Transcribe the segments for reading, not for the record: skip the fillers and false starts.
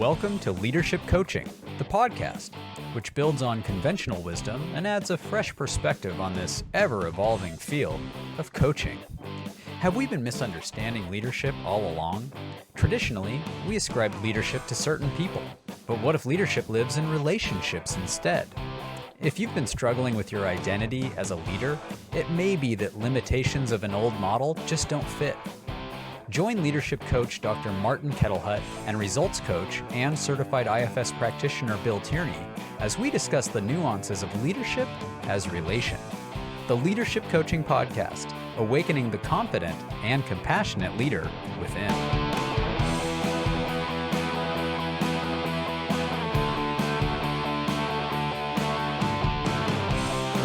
Welcome to Leadership Coaching, the podcast, which builds on conventional wisdom and adds a fresh perspective on this ever-evolving field of coaching. Have we been misunderstanding leadership all along? Traditionally, we ascribe leadership to certain people, but what if leadership lives in relationships instead? If you've been struggling with your identity as a leader, it may be that limitations of an old model just don't fit. Join leadership coach Dr. Martin Kettlehut and results coach and certified IFS practitioner Bill Tierney as we discuss the nuances of leadership as relation. The Leadership Coaching Podcast, awakening the confident and compassionate leader within.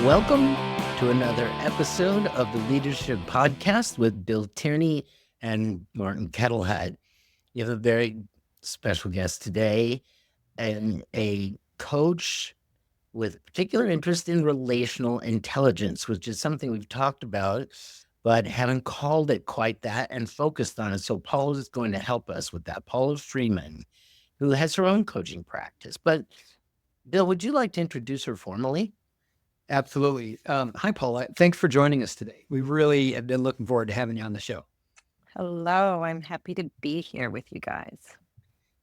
Welcome to another episode of the Leadership Podcast with Bill Tierney and Martin Kettlehut. You have a very special guest today, and a coach with particular interest in relational intelligence, which is something we've talked about, but haven't called it quite that and focused on it. So Paula is going to help us with that. Paula Freeman, who has her own coaching practice. But Bill, would you like to introduce her formally? Absolutely. Hi, Paula. Thanks for joining us today. We really have been looking forward to having you on the show. Hello, I'm happy to be here with you guys.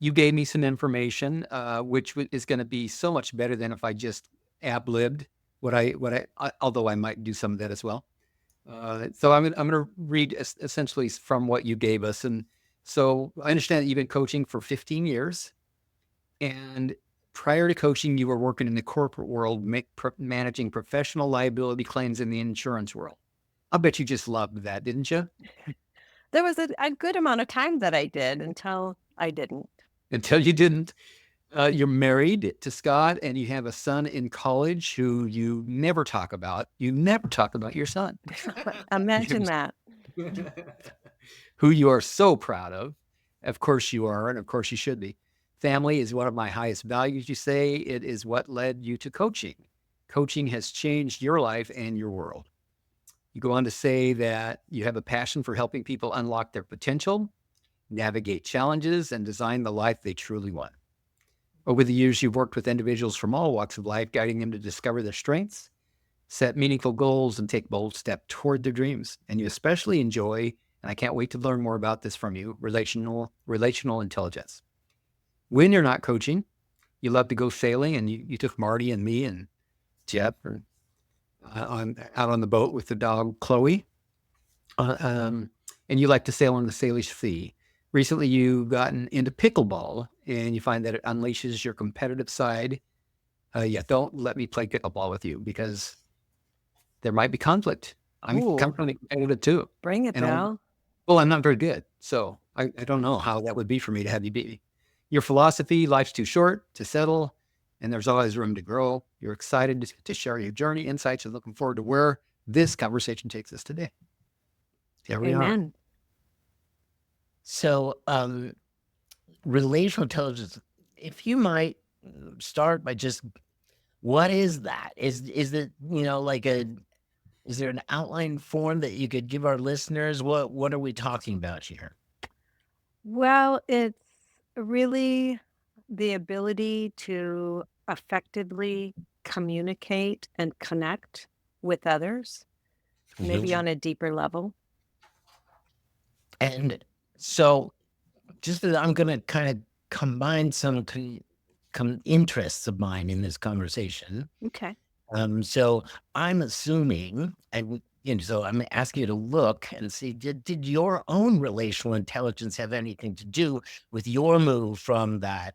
You gave me some information, which is going to be so much better than if I just ad-libbed what I although I might do some of that as well. So I'm going to read essentially from what you gave us. And so I understand that you've been coaching for 15 years. And prior to coaching, you were working in the corporate world, managing professional liability claims in the insurance world. I bet you just loved that, didn't you? There was a good amount of time that I did until I didn't. Until you didn't. You're married to Scott, and you have a son in college who you never talk about. You never talk about your son. Imagine that. Who you are so proud of. Of course you are, and of course you should be. Family is one of my highest values, you say. It is what led you to coaching. Coaching has changed your life and your world. You go on to say that you have a passion for helping people unlock their potential, navigate challenges, and design the life they truly want. Over the years, you've worked with individuals from all walks of life, guiding them to discover their strengths, set meaningful goals, and take bold steps toward their dreams. And you especially enjoy, and I can't wait to learn more about this from you, relational intelligence. When you're not coaching, you love to go sailing, and you took Marty and me and Jeff out on the boat with the dog Chloe, and you like to sail on the Salish Sea. Recently, you've gotten into pickleball, and you find that it unleashes your competitive side. Don't let me play pickleball with you because there might be conflict. I'm completely competitive too. Bring it, Bill. I'm not very good, so I don't know how that would be for me to have you beat me. Your philosophy: life's too short to settle, and there's always room to grow. You're excited to share your journey, insights, and looking forward to where this conversation takes us today. Here we are. So, relational intelligence, if you might start by just, what is that? Is it, is there an outline form that you could give our listeners? What are we talking about here? Well, it's really the ability to effectively communicate and connect with others, maybe on a deeper level. And so I'm going to kind of combine some interests of mine in this conversation. Okay. So I'm assuming, so I'm asking you to look and see, did your own relational intelligence have anything to do with your move from that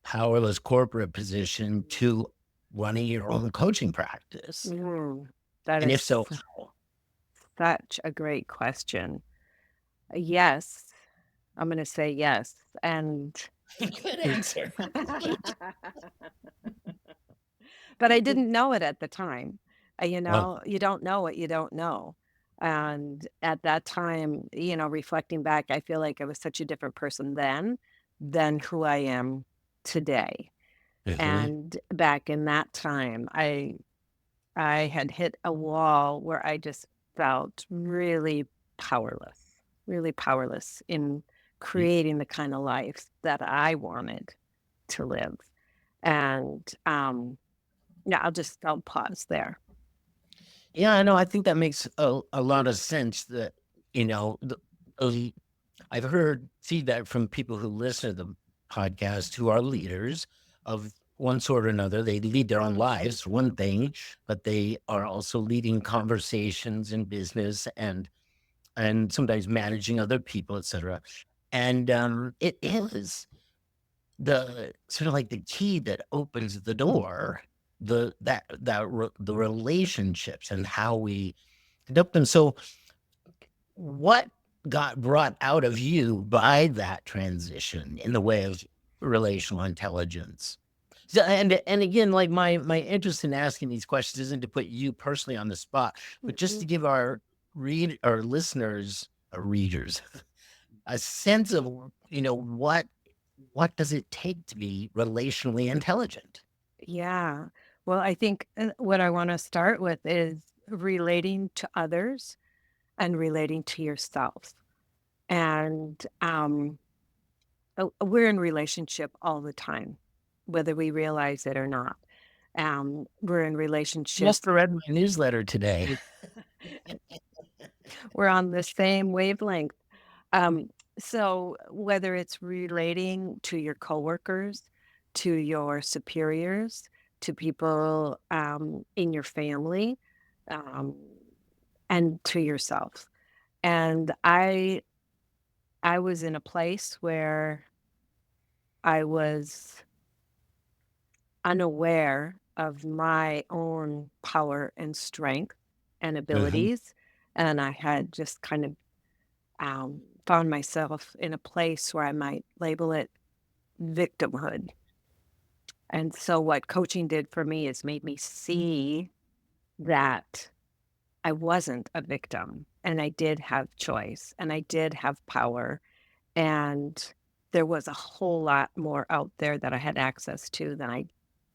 powerless corporate position to running your own coaching practice? And if so, how? Such a great question. Yes, I'm going to say yes. And good answer. But I didn't know it at the time. You don't know what you don't know. And at that time, reflecting back, I feel like I was such a different person then than who I am today. Mm-hmm. And back in that time, I had hit a wall where I just felt really powerless in creating the kind of life that I wanted to live. And yeah, I'll pause there. Yeah, I know. I think that makes a lot of sense. That you know, I've heard feedback from people who listen to the podcast who are leaders of one sort or another. They lead their own lives, for one thing, but they are also leading conversations in business and sometimes managing other people, etc. And it is the sort of like the key that opens the door, the relationships and how we conduct them. So what got brought out of you by that transition in the way of relational intelligence? So, and again, like my interest in asking these questions isn't to put you personally on the spot, but just to give our listeners, readers, a sense of what does it take to be relationally intelligent? Yeah. Well, I think what I want to start with is relating to others and relating to yourself. And we're in relationship all the time, whether we realize it or not. We're in relationship. Just read my newsletter today. We're on the same wavelength. So whether it's relating to your coworkers, to your superiors, to people in your family, um, and to yourself. And I was in a place where I was unaware of my own power and strength and abilities, and I had just kind of found myself in a place where I might label it victimhood. And so, what coaching did for me is made me see that I wasn't a victim and I did have choice and I did have power. And there was a whole lot more out there that I had access to than I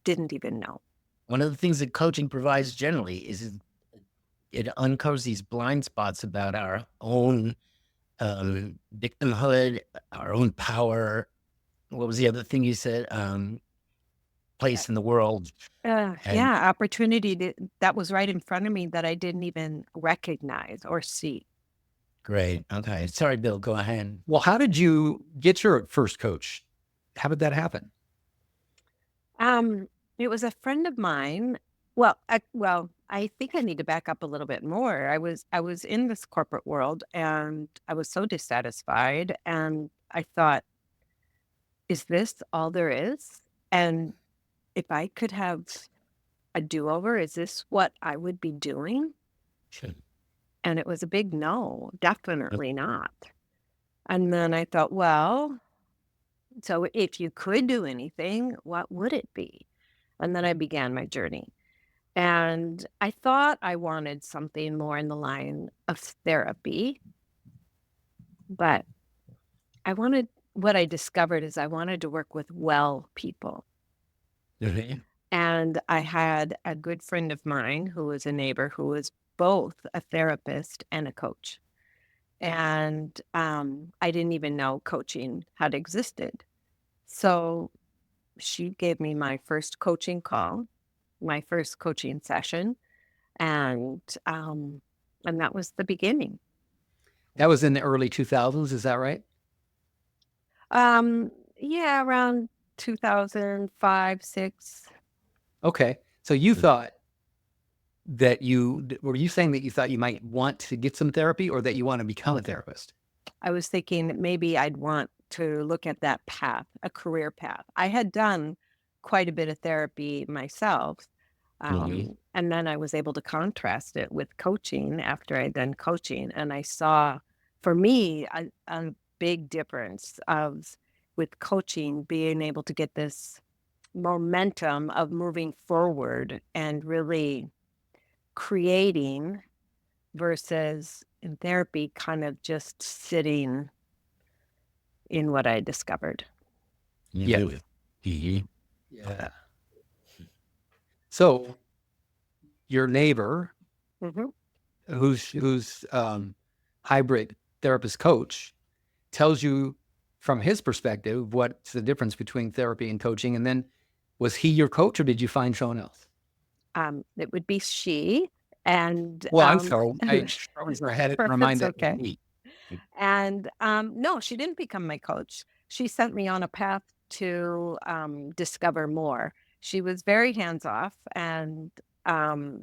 didn't even know. One of the things that coaching provides generally is it uncovers these blind spots about our own victimhood, our own power. What was the other thing you said? Place in the world. And Yeah, opportunity that was right in front of me that I didn't even recognize or see. great. Okay. Sorry, Bill. Go ahead. Well, how did you get your first coach? How did that happen? Um, it was a friend of mine. Well, I think I need to back up a little bit more. I was in this corporate world and I was so dissatisfied and I thought, is this all there is? And if I could have a do-over, is this what I would be doing? Sure. And it was a big no, definitely not. And then I thought, well, so if you could do anything, what would it be? And then I began my journey. And I thought I wanted something more in the line of therapy, but what I discovered is I wanted to work with well people. Okay. And I had a good friend of mine who was a neighbor who was both a therapist and a coach. And I didn't even know coaching had existed. So she gave me my first coaching call, my first coaching session, and that was the beginning. That was in the early 2000s. Is that right? Yeah, around 2005, 6. Okay. So you thought that were you saying that you thought you might want to get some therapy or that you want to become a therapist? I was thinking that maybe I'd want to look at that path, a career path. I had done quite a bit of therapy myself. And then I was able to contrast it with coaching after I'd done coaching. And I saw, for me, a big difference with coaching, being able to get this momentum of moving forward and really creating versus in therapy, kind of just sitting in what I discovered. Yeah. Mhm. Yeah. So your neighbor, Mhm. who's hybrid therapist coach, tells you from his perspective, what's the difference between therapy and coaching? And then was he your coach or did you find someone else? It would be she, and Well, I'm sorry. I always had it in my mind it's that was okay. me. And no, she didn't become my coach. She sent me on a path to discover more. She was very hands off, and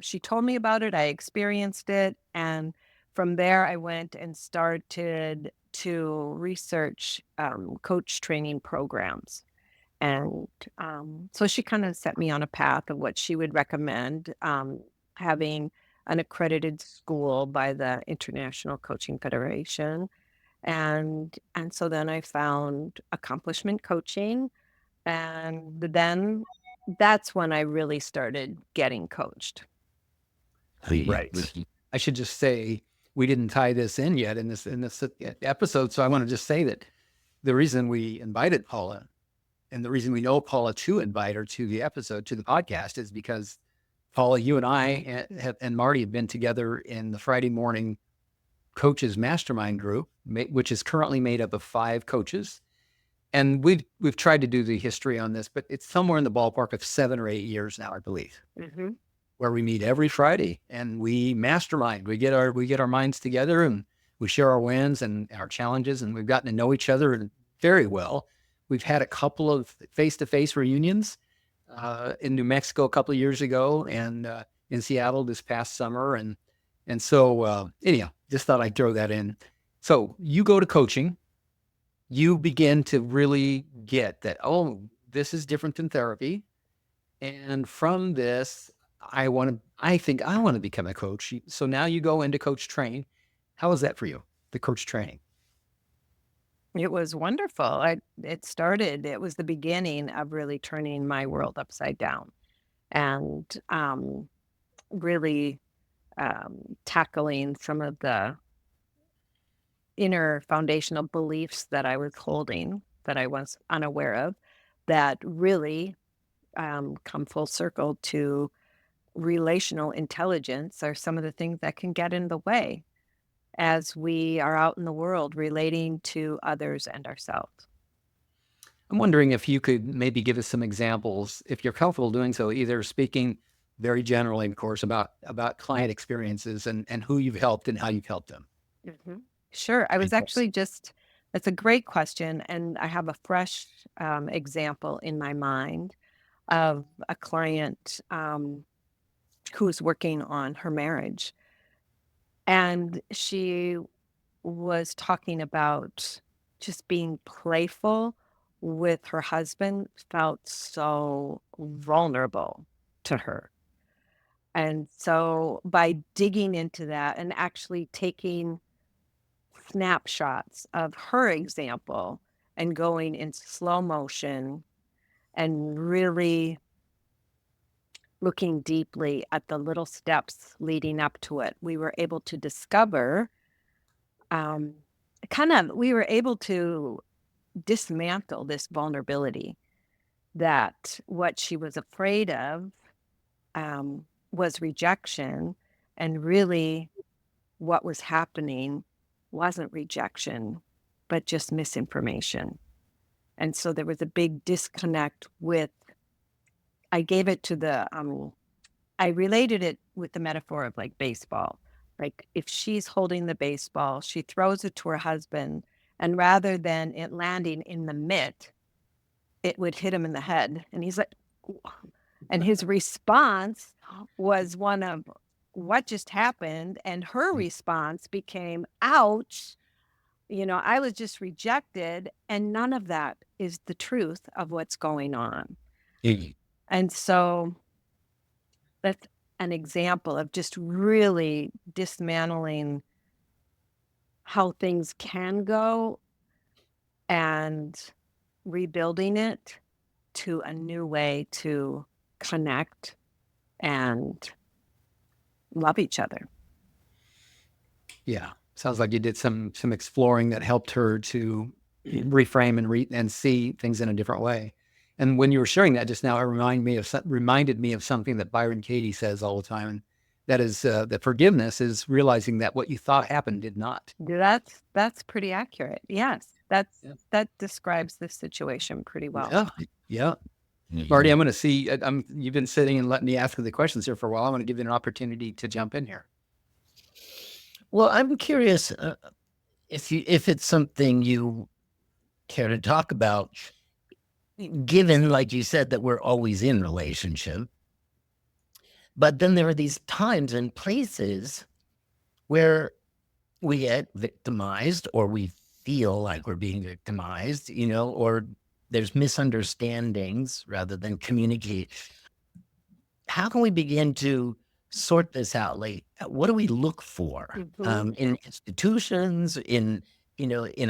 she told me about it. I experienced it. And from there, I went and started to research coach training programs. And so she kind of set me on a path of what she would recommend, having an accredited school by the International Coaching Federation. And so then I found accomplishment coaching, and then that's when I really started getting coached. Right. I should just say we didn't tie this in yet in this episode, so I want to just say that the reason we invited Paula and the reason we know Paula to invite her to the episode, to the podcast, is because Paula, you and I and Marty have been together in the Friday morning coaches mastermind group, which is currently made up of 5 coaches. And we've tried to do the history on this, but it's somewhere in the ballpark of 7 or 8 years now, I believe, where we meet every Friday and we mastermind. We get our minds together and we share our wins and our challenges, and we've gotten to know each other very well. We've had a couple of face-to-face reunions in New Mexico a couple of years ago, and in Seattle this past summer, and so anyhow, just thought I'd throw that in. So you go to coaching, you begin to really get that, oh, this is different than therapy. And from this, I think I want to become a coach. So now you go into coach training. How was that for you, the coach training? It was wonderful. It was the beginning of really turning my world upside down, and really tackling some of the inner foundational beliefs that I was holding, that I was unaware of, that really come full circle to relational intelligence are some of the things that can get in the way as we are out in the world relating to others and ourselves. I'm wondering if you could maybe give us some examples, if you're comfortable doing so, either speaking very generally, of course, about client experiences and who you've helped and how you've helped them. Sure. I was Yes. actually that's a great question. And I have a fresh example in my mind of a client who's working on her marriage. And she was talking about just being playful with her husband, felt so vulnerable to her. And so by digging into that and actually taking snapshots of her example and going in slow motion and really looking deeply at the little steps leading up to it, we were able to discover we were able to dismantle this vulnerability, that what she was afraid of was rejection, and really what was happening wasn't rejection, but just misinformation. And so there was a big disconnect with, I gave it to I related it with the metaphor of like baseball. Like if she's holding the baseball, she throws it to her husband, and rather than it landing in the mitt, it would hit him in the head. And he's like, "Ooh." And his response was one of, what just happened? And her response became, ouch. I was just rejected. And none of that is the truth of what's going on. Mhm. And so that's an example of just really dismantling how things can go and rebuilding it to a new way to connect and love each other. Yeah. Sounds like you did some exploring that helped her to reframe and see things in a different way. And when you were sharing that just now, it reminded me of something that Byron Katie says all the time. And that is that forgiveness is realizing that what you thought happened did not. That's pretty accurate. Yes. That's Yeah. that describes the situation pretty well. Yeah. Yeah. Marty, I'm going to see. You've been sitting and letting me ask the questions here for a while. I'm going to give you an opportunity to jump in here. Well, I'm curious if it's something you care to talk about, given, like you said, that we're always in relationship. But then there are these times and places where we get victimized, or we feel like we're being victimized, or there's misunderstandings rather than communicate. How can we begin to sort this out? Like, what do we look for in institutions, in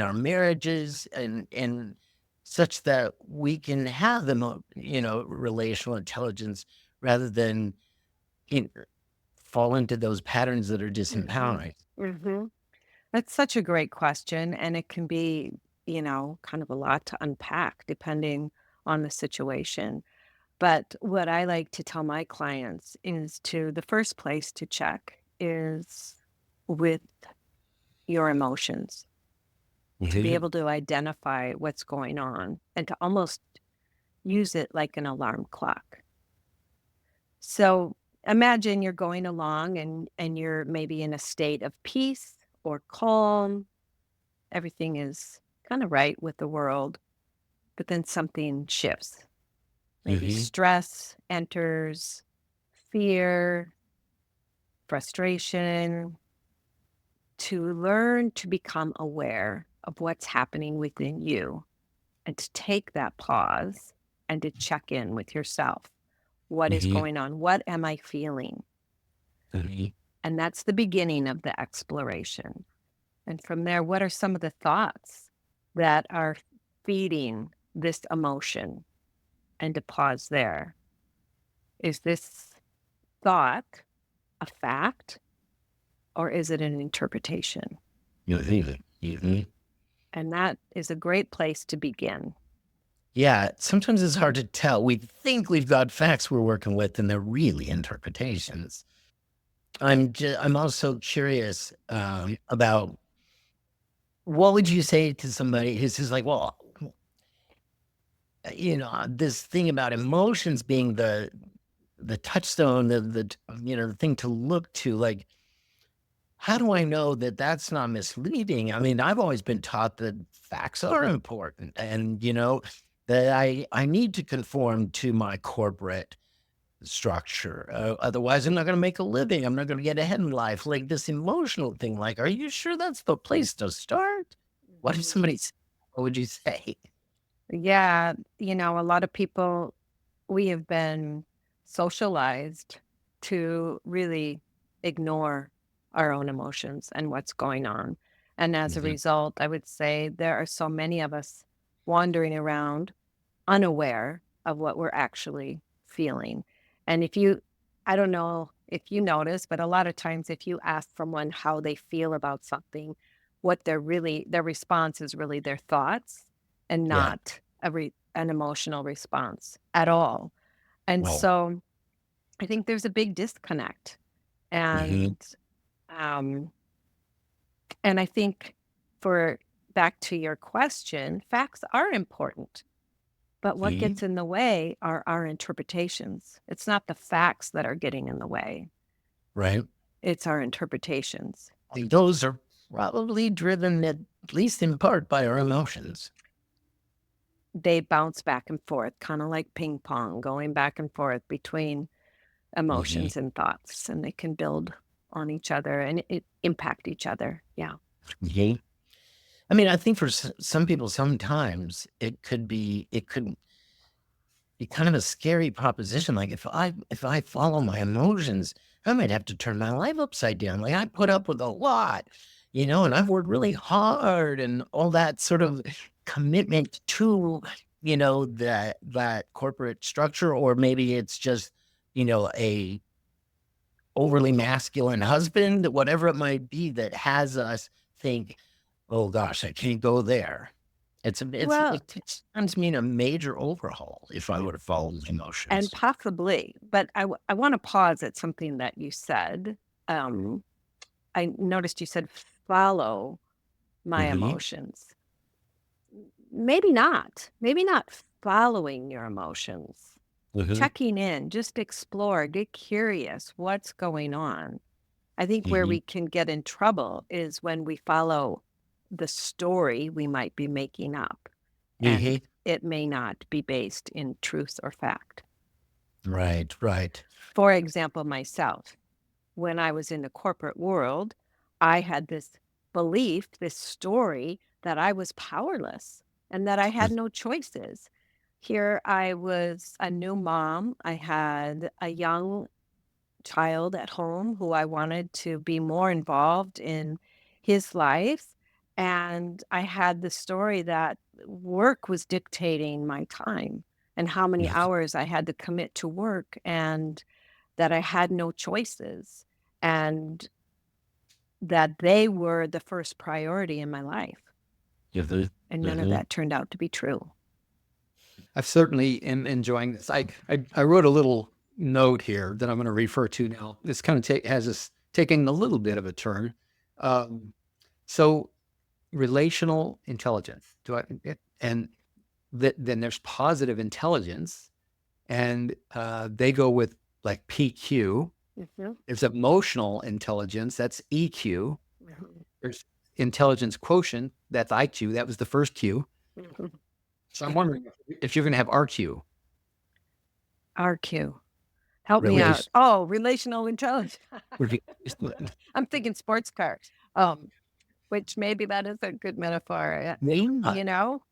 our marriages, and such that we can have the relational intelligence rather than fall into those patterns that are disempowering? hmm That's such a great question, and it can be, kind of a lot to unpack depending on the situation. But what I like to tell my clients is the first place to check is with your emotions, to be able to identify what's going on and to almost use it like an alarm clock. So imagine you're going along and you're maybe in a state of peace or calm. Everything is kind of right with the world, but then something shifts. Maybe stress enters, fear, frustration. To learn to become aware of what's happening within you and to take that pause and to check in with yourself. What is going on? What am I feeling? And that's the beginning of the exploration. And from there, what are some of the thoughts that are feeding this emotion? And to pause there. Is this thought a fact or is it an interpretation? And that is a great place to begin. Yeah, sometimes it's hard to tell. We think we've got facts we're working with, and they're really interpretations. I'm also curious about, what would you say to somebody who's just like, well, this thing about emotions being the touchstone, the thing to look to. Like, how do I know that that's not misleading? I mean, I've always been taught that facts are important, and that I need to conform to my corporate structure. Otherwise, I'm not going to make a living. I'm not going to get ahead in life. Like this emotional thing. Like, are you sure that's the place to start? What if what would you say? Yeah, a lot of people, we have been socialized to really ignore our own emotions and what's going on. And as a result, I would say there are so many of us wandering around unaware of what we're actually feeling. And I don't know if you notice, but a lot of times if you ask someone how they feel about something, their response is really their thoughts and Yeah. not an emotional response at all. And Well, so I think there's a big disconnect. mhm, And um, and I think for back to your question, facts are important. But what mhm, gets in the way are our interpretations. It's not the facts that are getting in the way. right. It's our interpretations. And those are probably driven at least in part by our emotions. They bounce back and forth, kind of like ping pong, going back and forth between Mhm, emotions and thoughts, and they can build on each other and it impact each other. Yeah. mhm. I mean, I think for some people, sometimes it could be kind of a scary proposition. Like, if I follow my emotions, I might have to turn my life upside down. Like, I put up with a lot, and I've worked really hard and all that sort of commitment to, that corporate structure, or maybe it's just, a overly masculine husband, whatever it might be, that has us think, oh gosh, I can't go there. Well, It sounds mean a major overhaul if I were to follow his and emotions. possibly, but I want to pause at something that you said. Um, I noticed you said follow my Hmm. emotions. maybe not following your emotions, checking in, just explore, get curious, what's going on. I think where we can get in trouble is when we follow the story we might be making up, and it may not be based in truth or fact. Right, right. For example, myself, when I was in the corporate world, I had this belief, this story that I was powerless and that I had no choices. Here I was a new mom. I had a young child at home who I wanted to be more involved in his life. And I had the story that work was dictating my time and how many Yes. hours I had to commit to work, and that I had no choices, and that they were the first priority in my life. And none of that turned out to be true. I certainly am enjoying this. I wrote a little note here that I'm going to refer to now. This kind of has us taking a little bit of a turn. So relational intelligence. And then there's positive intelligence, and they go with like PQ. There's emotional intelligence, that's EQ. There's intelligence quotient, that's IQ. That was the first Q. So I'm wondering if you're going to have RQ. RQ. Help me out. Oh, relational intelligence. I'm thinking sports cars, which maybe that is a good metaphor. You know,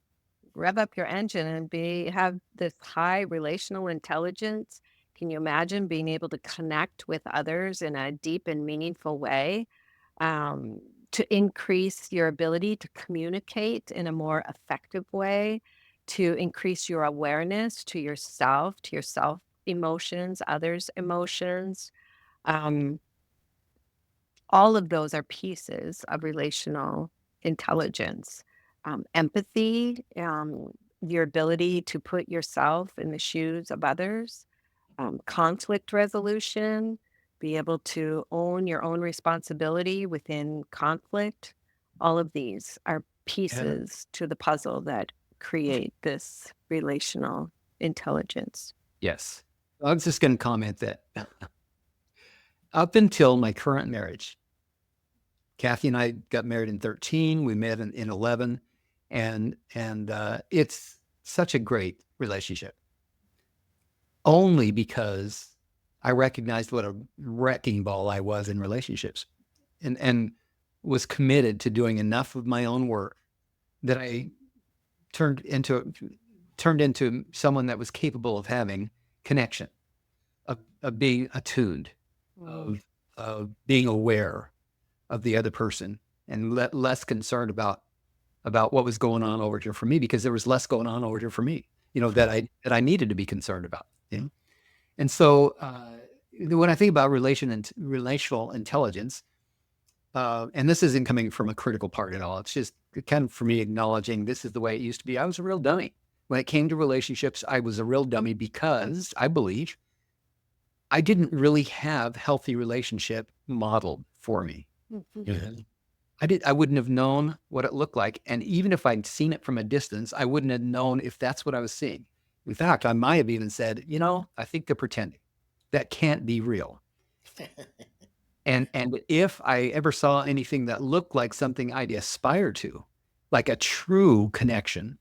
rev up your engine and have this high relational intelligence. Can you imagine being able to connect with others in a deep and meaningful way, to increase your ability to communicate in a more effective way, to increase your awareness to yourself emotions, others' emotions? Um, all of those are pieces of relational intelligence. Empathy, your ability to put yourself in the shoes of others, conflict resolution, be able to own your own responsibility within conflict. All of these are pieces to the puzzle that create this relational intelligence. Yes. I was just going to comment that up until my current marriage, Kathy and I got married in 13. We met in 11, and it's such a great relationship. Only because I recognized what a wrecking ball I was in relationships, and was committed to doing enough of my own work that I turned into someone that was capable of having connection, of being attuned, of being aware of the other person, and less concerned about what was going on over here for me, because there was less going on over here for me, that I needed to be concerned about. And so when I think about relational intelligence, and this isn't coming from a critical part at all, it's just kind of for me acknowledging this is the way it used to be. I was a real dummy. When it came to relationships, I was a real dummy because I believe I didn't really have healthy relationship modeled for me. I wouldn't have known what it looked like. And even if I'd seen it from a distance, I wouldn't have known if that's what I was seeing. In fact, I might have even said, I think they're pretending. That can't be real. And if I ever saw anything that looked like something I'd aspire to, like a true connection,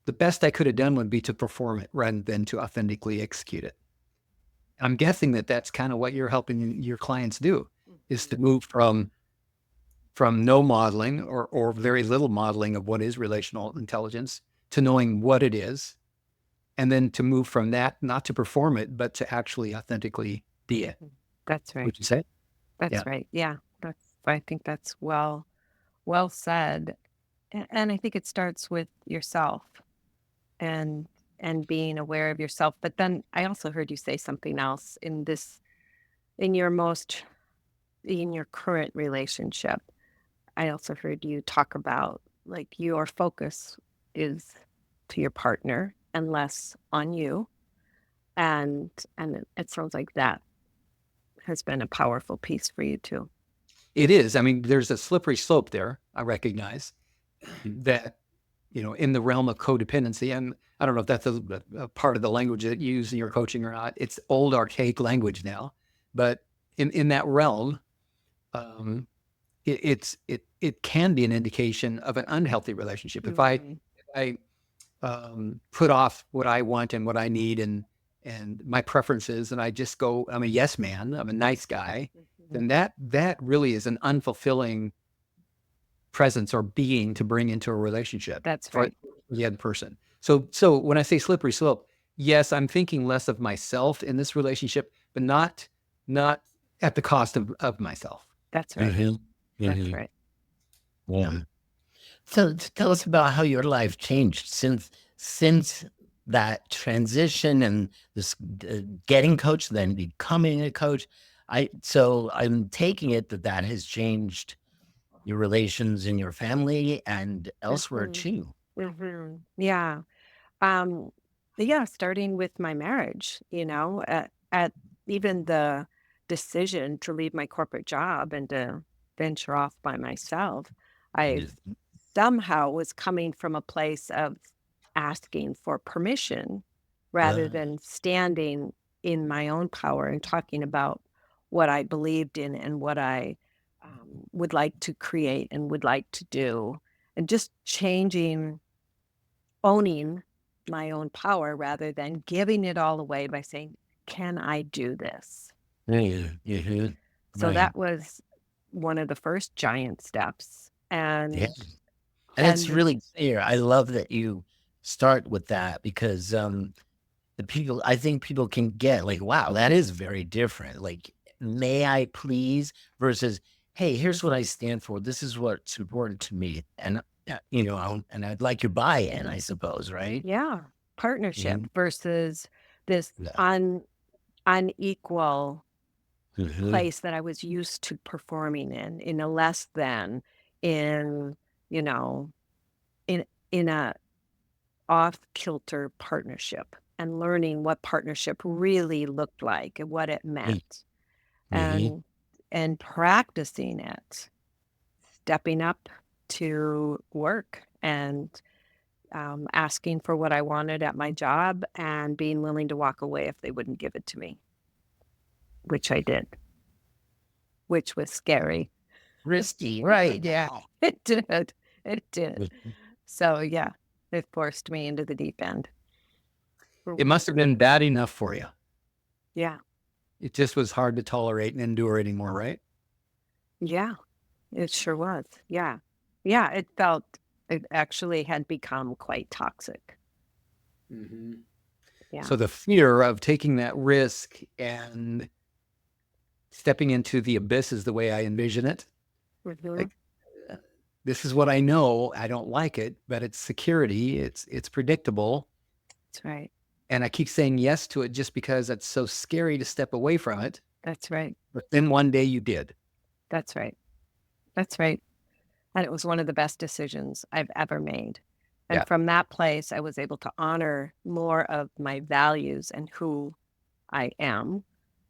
the best I could have done would be to perform it rather than to authentically execute it. I'm guessing that that's kind of what you're helping your clients do, is to move from no modeling or very little modeling of what is relational intelligence to knowing what it is, and then to move from that, not to perform it, but to actually authentically be it. That's right. Would you say? That's right. Yeah. I think that's well said. And I think it starts with yourself and being aware of yourself. But then I also heard you say something else in your current relationship. I also heard you talk about, like, your focus is to your partner and less on you. And it sounds like that has been a powerful piece for you too. It is. I mean, there's a slippery slope there, I recognize, that in the realm of codependency. And I don't know if that's a part of the language that you use in your coaching or not. It's old, archaic language now. But in that realm, um, it can be an indication of an unhealthy relationship. If I put off what I want and what I need and my preferences, and I just go, I'm a yes man, I'm a nice guy, then that really is an unfulfilling presence or being to bring into a relationship That's for right. the other person. So when I say slippery slope, yes, I'm thinking less of myself in this relationship, but not at the cost of myself. That's right. Mhm. That's Mhm. right. Yeah. So tell us about how your life changed since that transition and this getting coached, then becoming a coach. I'm taking it that has changed your relations in your family and elsewhere hmm too. Yeah. Um, yeah, starting with my marriage, at even the decision to leave my corporate job and to venture off by myself, I Yeah. somehow was coming from a place of asking for permission rather Uh, than standing in my own power and talking about what I believed in and what I would like to create and would like to do, and just owning my own power rather than giving it all away by saying, "Can I do this?" yeah, yeah, So right. that was one of the first giant steps. Yeah. And And and it's the really clear. I love that you start with that because I think people can get like, wow, that is very different. Like, may I please versus, hey, here's what I stand for. This is what's important to me. And, and I'd like your buy-in, I suppose, right? yeah, partnership Mhm. versus this Yeah. unequal Mhm. place that I was used to performing in a less than, in, you know, in a off-kilter partnership, and learning what partnership really looked like and what it Mhm. meant, Mhm. and practicing it, stepping up to work and asking for what I wanted at my job and being willing to walk away if they wouldn't give it to me, which I did, which was scary. Risky, right? Yeah. It did. It did. Mhm. So yeah, it forced me into the deep end. It must have been bad enough for you. Yeah. It just was hard to tolerate and endure anymore, right? Yeah. It sure was. Yeah. Yeah. It actually had become quite toxic. Mhm. Yeah. So the fear of taking that risk and stepping into the abyss is the way I envision it. Mhm. Like, this is what I know. I don't like it, but it's security. It's predictable. That's right. And I keep saying yes to it just because it's so scary to step away from it. That's right. But then one day you did. That's right. That's right. And it was one of the best decisions I've ever made. And Yeah. from that place, I was able to honor more of my values and who I am.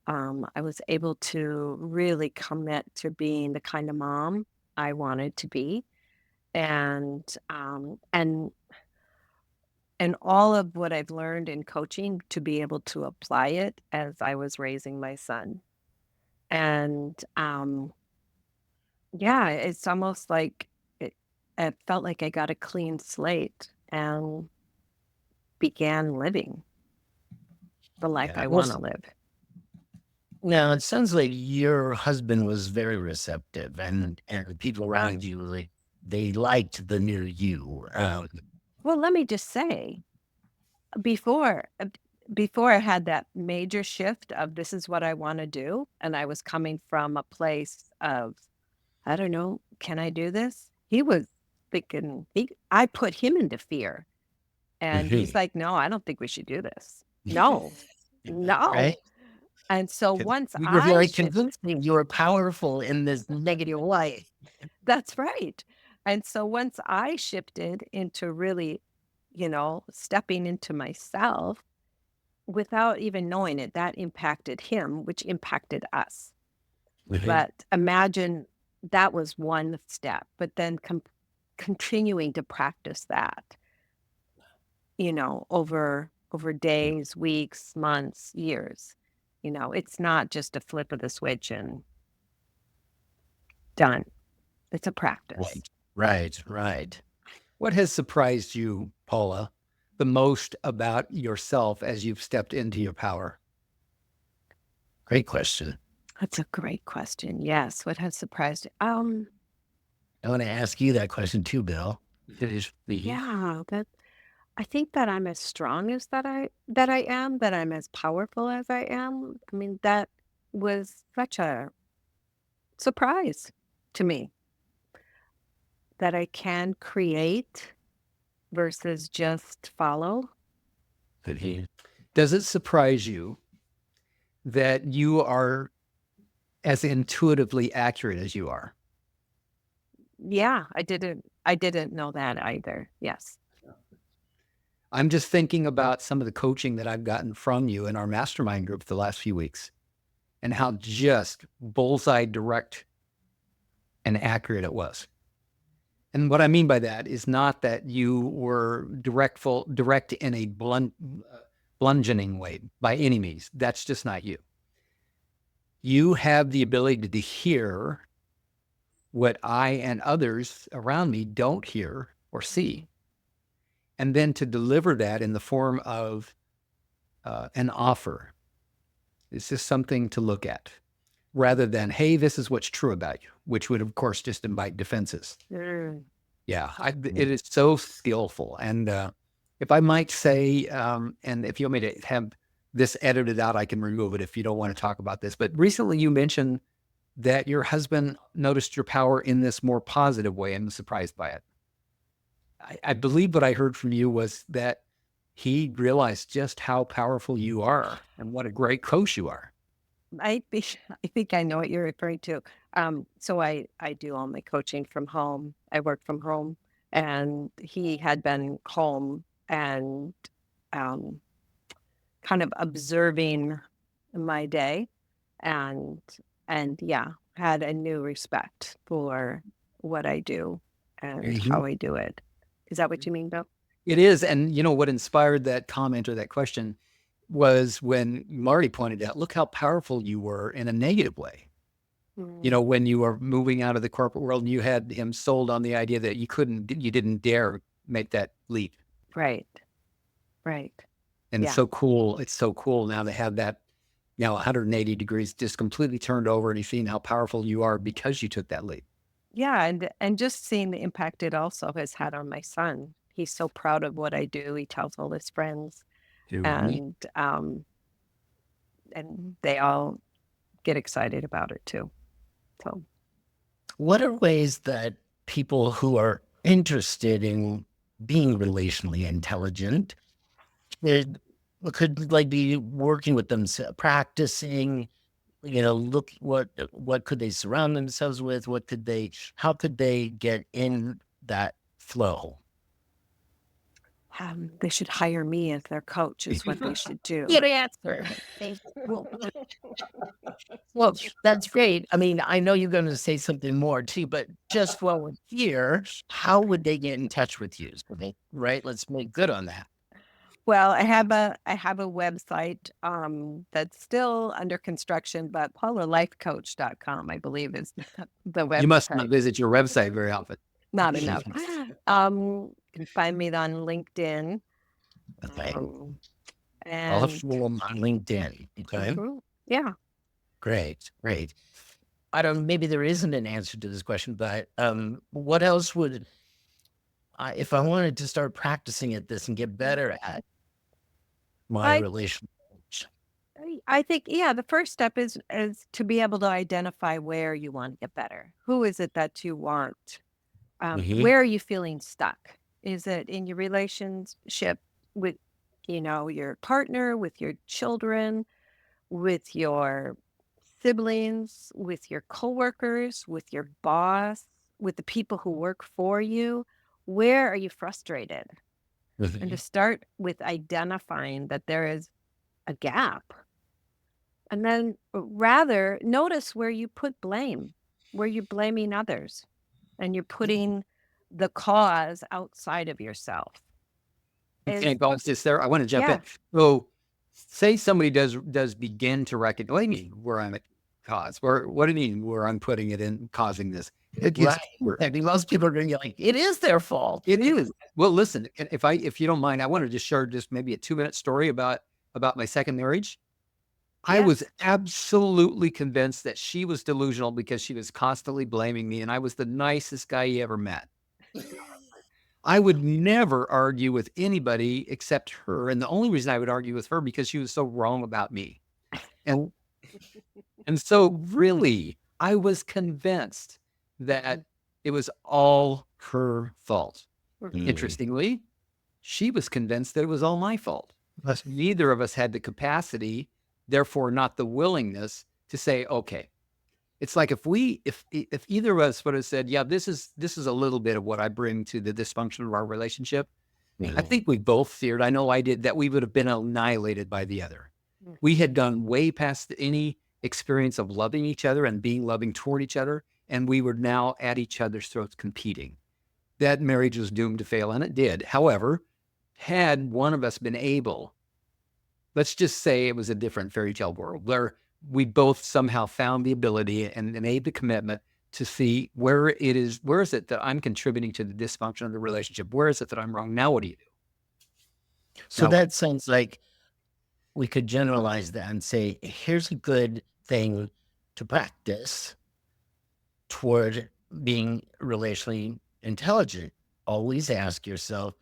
I was able to really commit to being the kind of mom I wanted to be, and all of what I've learned in coaching to be able to apply it as I was raising my son. And yeah, it's almost like it felt like I got a clean slate and began living the life Yeah. I Well, want to live. now it sounds like your husband was very receptive, and the people around you, like, they liked the new you. Well, let me just say, before uh, before I had that major shift of this is what I want to do, and I was coming from a place of, I don't know, can I do this? He was thinking, I put him into fear, and he's Mhm. like, no, I don't think we should do this. No, Right? no. And so 'Cause once you were I very shift, convincing. You were powerful in this negative way. that's right. And so once I shifted into really, stepping into myself without even knowing it, that impacted him, which impacted us. Mhm. But imagine that was one step, but then continuing to practice that, over days, weeks, months, years. It's not just a flip of the switch and done. It's a practice. Right. What has surprised you, Paula, the most about yourself as you've stepped into your power? Great question. That's a great question. Yes. What has surprised you? I want to ask you that question too, Bill. Yeah, I think that I'm as strong as that I am, that I'm as powerful as I am. I mean, that was such a surprise to me that I can create versus just follow. Does it surprise you that you are as intuitively accurate as you are? Yeah, I didn't know that either. Yes. I'm just thinking about some of the coaching that I've gotten from you in our mastermind group the last few weeks and how just bullseye direct and accurate it was. And what I mean by that is not that you were direct in a bludgeoning way by any means. That's just not you. You have the ability to hear what I and others around me don't hear or see, and then to deliver that in the form of an offer. It's just something to look at rather than, hey, this is what's true about you, which would, of course, just invite defenses. Mm. Yeah, it is so skillful. And if I might say, and if you want me to have this edited out, I can remove it if you don't want to talk about this. But recently you mentioned that your husband noticed your power in this more positive way and was surprised by it. I believe what I heard from you was that he realized just how powerful you are and what a great coach you are. I think I know what you're referring to. So I do all my coaching from home. I work from home, and he had been home and um, kind of observing my day, and yeah, had a new respect for what I do and Mhm. how I do it. Is that what you mean, Bill? It is. And you know what inspired that comment or that question was when Marty pointed out, look how powerful you were in a negative way. You know, Mm, when you were moving out of the corporate world and you had him sold on the idea that you didn't dare make that leap. right, right. And it's Yeah. so cool. It's so cool now to have that 180 degrees just completely turned over and you've seen how powerful you are because you took that leap. Yeah, and just seeing the impact it also has had on my son. He's so proud of what I do. He tells all his friends, Mhm. and they all get excited about it too. So, What are ways that people who are interested in being relationally intelligent could, could like be working with them, practicing, look what could they surround themselves with? How could they get in that flow? they should hire me as their coach is what they should do. Good answer. Well, well, that's great. I mean, I know you're going to say something more too, but just while we're here, how would they get in touch with you? Right? Let's make good on that. Well, I have a website that's still under construction, but paulalifecoach.com, I believe, is the You must not website. visit your website very often. Not enough. You can find me on LinkedIn. Okay. Um, Paula and Freeman on LinkedIn. Okay. Mhm. Yeah. Great. I don't, maybe there isn't an answer to this question, but what else would, if I wanted to start practicing at this and get better at my I relation? I think, yeah, the first step is to be able to identify where you want to get better. Who is it that you want? Hmm. Where are you feeling stuck? Is it in your relationship with, your partner, with your children, with your siblings, with your coworkers, with your boss, with the people who work for you? Where are you frustrated? And to start with identifying that there is a gap. And then rather notice where you put blame, where you're blaming others and you're putting the cause outside of yourself. Okay, Paul, just there. I want to jump in. Yeah. So, say somebody does begin to recognize. What do you mean where I'm at cause? What do you mean where I'm putting it in causing this? It gets Right. I mean, most people are going to be like, it is their fault. It is. Well, listen, if you don't mind, I want to just share just maybe a 2-minute story about my second marriage. I was Yes. absolutely convinced that she was delusional because she was constantly blaming me, and I was the nicest guy you ever met. I would never argue with anybody except her, and the only reason I would argue with her because she was so wrong about me. And and so really, I was convinced that it was all her fault. Mm. Interestingly, she was convinced that it was all my fault. Neither of us had the capacity, therefore not the willingness to say, okay. It's like if either of us would have said, yeah, this is a little bit of what I bring to the dysfunction of our relationship. I think we both feared, I know I did, that we would have been annihilated by the other. We had gone way past any experience of loving each other and being loving toward each other, and we were now at each other's throats competing. That marriage was doomed to fail, and it did. However, had one of us been able, let's just say it was a different fairy tale world where we both somehow found the ability and made the commitment to see where is it that I'm contributing to the dysfunction of the relationship? Where is it that I'm wrong? Now, what do you do? So Now, that sounds like we could generalize that and say, here's a good thing to practice toward being relationally intelligent. Always ask yourself,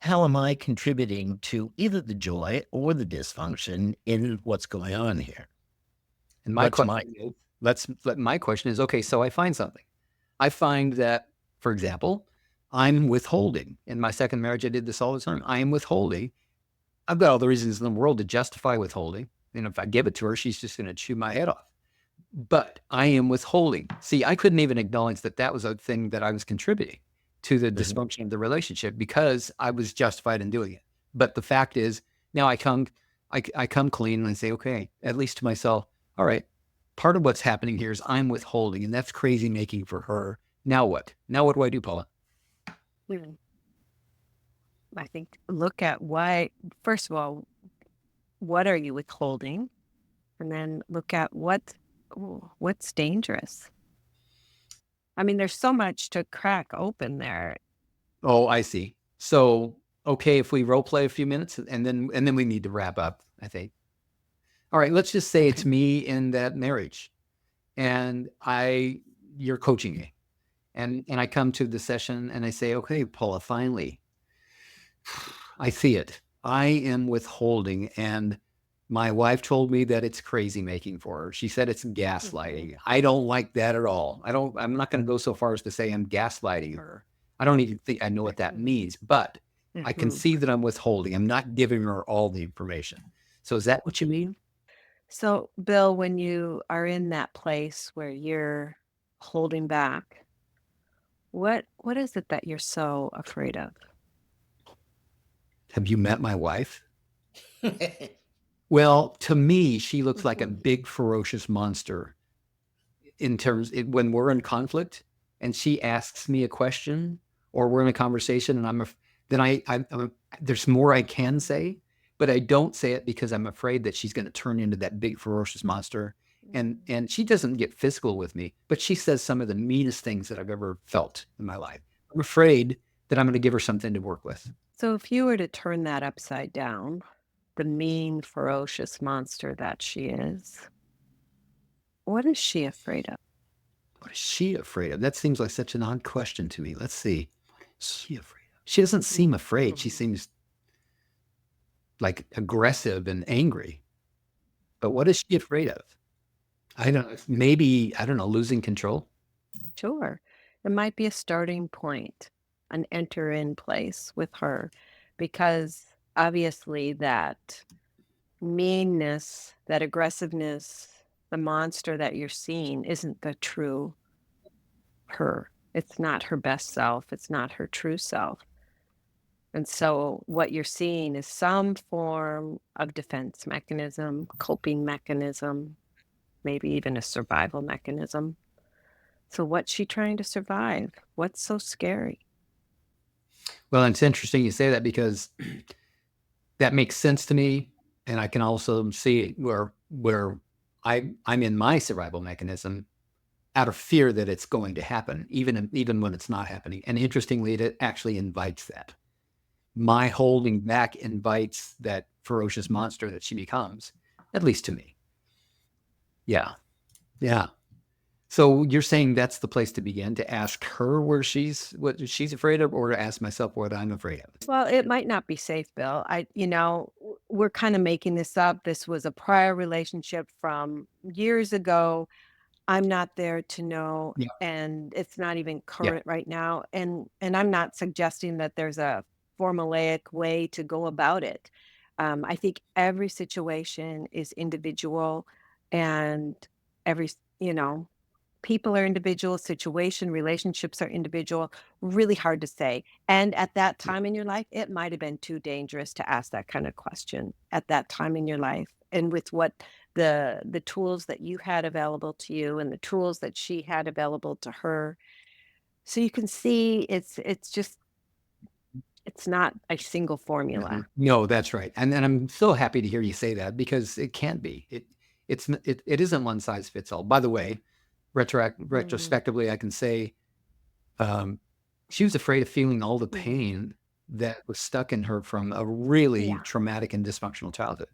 how am I contributing to either the joy or the dysfunction in what's going on here? and my What's my question, my question is, okay, so I find something. I find that, for example, I'm withholding. In my second marriage, I did this all the time. I am withholding. I've got all the reasons in the world to justify withholding. And if I give it to her, she's just going to chew my head off. But I am withholding. See, I couldn't even acknowledge that that was a thing that I was contributing to the dysfunction of the relationship because I was justified in doing it. But the fact is, now I come clean and say, okay, at least to myself, all right, part of what's happening here is I'm withholding, and that's crazy making for her. Now what? Now what do I do, Paula? I think look at why, first of all, what are you withholding? And then look at what's dangerous. I mean, there's so much to crack open there. Oh, I see. So, okay, if we role play a few minutes and then we need to wrap up, I think. All right, let's just say it's me in that marriage and you're coaching me and I come to the session and I say, okay, Paula, finally, I see it. I am withholding, and my wife told me that it's crazy making for her. She said it's gaslighting. I don't like that at all. I'm not going to go so far as to say I'm gaslighting her. I don't even think I know what that means, but I can see that I'm withholding. I'm not giving her all the information. So is that what you mean? So, Bill, when you are in that place where you're holding back, what is it that you're so afraid of? Have you met my wife? Well, to me, she looks like a big, ferocious monster when we're in conflict and she asks me a question or we're in a conversation and there's more I can say, but I don't say it because I'm afraid that she's going to turn into that big, ferocious monster. And she doesn't get physical with me, but she says some of the meanest things that I've ever felt in my life. I'm afraid that I'm going to give her something to work with. So, if you were to turn that upside down, the mean, ferocious monster that she is, what is she afraid of? What is she afraid of? That seems like such an odd question to me. Let's see. What is she afraid of? She doesn't seem afraid. She seems like aggressive and angry. But what is she afraid of? I don't know, losing control. Sure. It might be a starting point, an enter in place with her, because obviously that meanness, that aggressiveness, the monster that you're seeing isn't the true her. It's not her best self. It's not her true self. And so what you're seeing is some form of defense mechanism, coping mechanism, maybe even a survival mechanism. So what's she trying to survive? What's so scary? Well, it's interesting you say that because that makes sense to me. And I can also see where I'm in my survival mechanism out of fear that it's going to happen, even when it's not happening. And interestingly, it actually invites that. My holding back invites that ferocious monster that she becomes, at least to me. Yeah. Yeah. So you're saying that's the place to begin, to ask her what she's afraid of, or to ask myself what I'm afraid of? Well, it might not be safe, Bill. We're kind of making this up. This was a prior relationship from years ago. I'm not there to know, Yeah. and it's not even Yeah. current right now. And I'm not suggesting that there's a formulaic way to go about it. I think every situation is individual, and every, people are individual, relationships are individual, really hard to say. And at that time in your life, it might have been too dangerous to ask that kind of question at that time in your life. And with what the tools that you had available to you and the tools that she had available to her. So you can see it's not a single formula. No, that's right. And I'm so happy to hear you say that, because it can't be. It isn't one size fits all. By the way, retrospectively, I can say she was afraid of feeling all the pain that was stuck in her from a really Yeah. traumatic and dysfunctional childhood.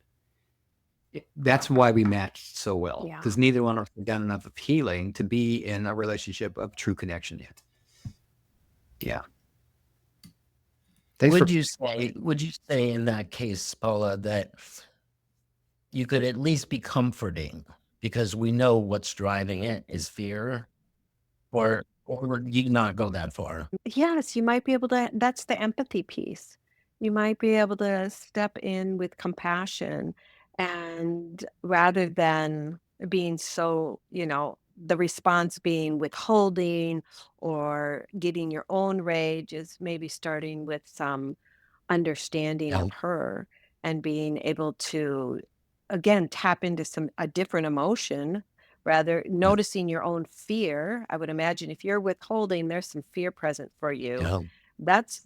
That's why we matched so well, Yeah. because neither one of us had done enough of healing to be in a relationship of true connection yet. Yeah. Thanks Would you say in that case, Paula, that you could at least be comforting because we know what's driving it is fear, or would you not go that far? Yes, you might be able to, that's the empathy piece. You might be able to step in with compassion, and rather than being so, the response being withholding or getting your own rage, is maybe starting with some understanding Yeah. of her and being able to, again, tap into a different emotion, rather noticing your own fear. I would imagine if you're withholding, there's some fear present for you. Yeah. That's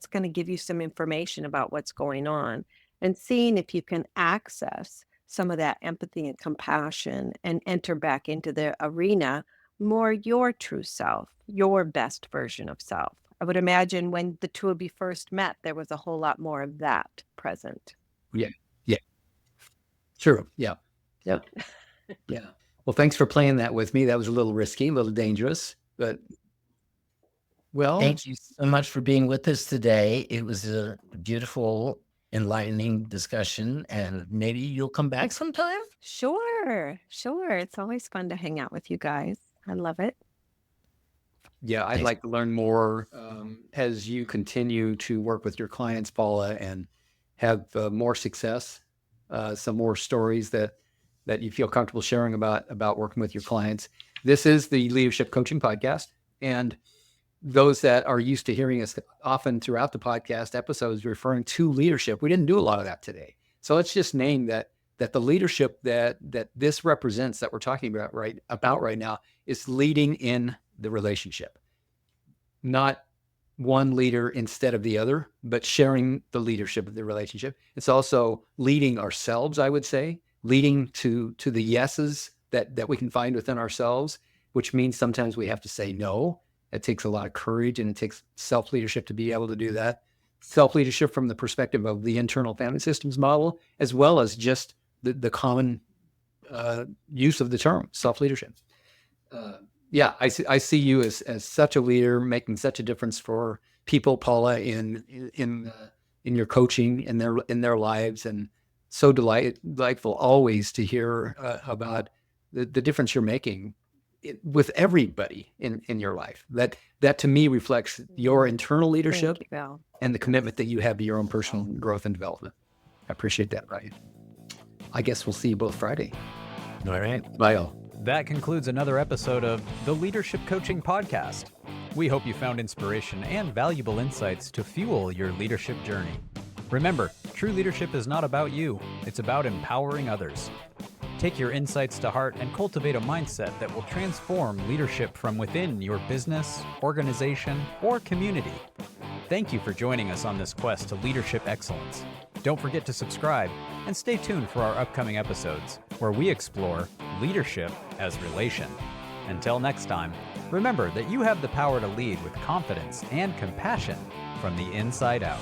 gonna give you some information about what's going on, and seeing if you can access some of that empathy and compassion and enter back into the arena more your true self, your best version of self. I would imagine when the two of you first met, there was a whole lot more of that present. Yeah. Yeah. Sure. Yeah. Yep. Yeah. Well, thanks for playing that with me. That was a little risky, a little dangerous, but well, Thank you so much for being with us today. It was a beautiful, enlightening discussion, and maybe you'll come back sometime. Sure, sure. It's always fun to hang out with you guys. I love it. yeah, I'd Thanks. like to learn more as you continue to work with your clients, Paula, and have more success, some more stories that you feel comfortable sharing about working with your clients. This is the Leadership Coaching Podcast, and those that are used to hearing us often throughout the podcast episodes referring to leadership, we didn't do a lot of that today. So let's just name that the leadership that this represents, that we're talking about right now, is leading in the relationship. Not one leader instead of the other, but sharing the leadership of the relationship. It's also leading ourselves, I would say, leading to the yeses that we can find within ourselves, which means sometimes we have to say no. It takes a lot of courage, and it takes self-leadership to be able to do that. Self-leadership from the perspective of the internal family systems model, as well as just the common use of the term self-leadership. Yeah, I see you as such a leader, making such a difference for people, Paula, in your coaching, in their lives, and so delightful always to hear about the difference you're making with everybody in your life. That to me reflects your internal leadership Thank you, Bill. and the commitment that you have to your own personal growth and development. I appreciate that, Ryan. I guess we'll see you both Friday. All right. Bye, all. That concludes another episode of the Leadership Coaching Podcast. We hope you found inspiration and valuable insights to fuel your leadership journey. Remember, true leadership is not about you, it's about empowering others. Take your insights to heart and cultivate a mindset that will transform leadership from within your business, organization, or community. Thank you for joining us on this quest to leadership excellence. Don't forget to subscribe and stay tuned for our upcoming episodes where we explore leadership as relation. Until next time, remember that you have the power to lead with confidence and compassion from the inside out.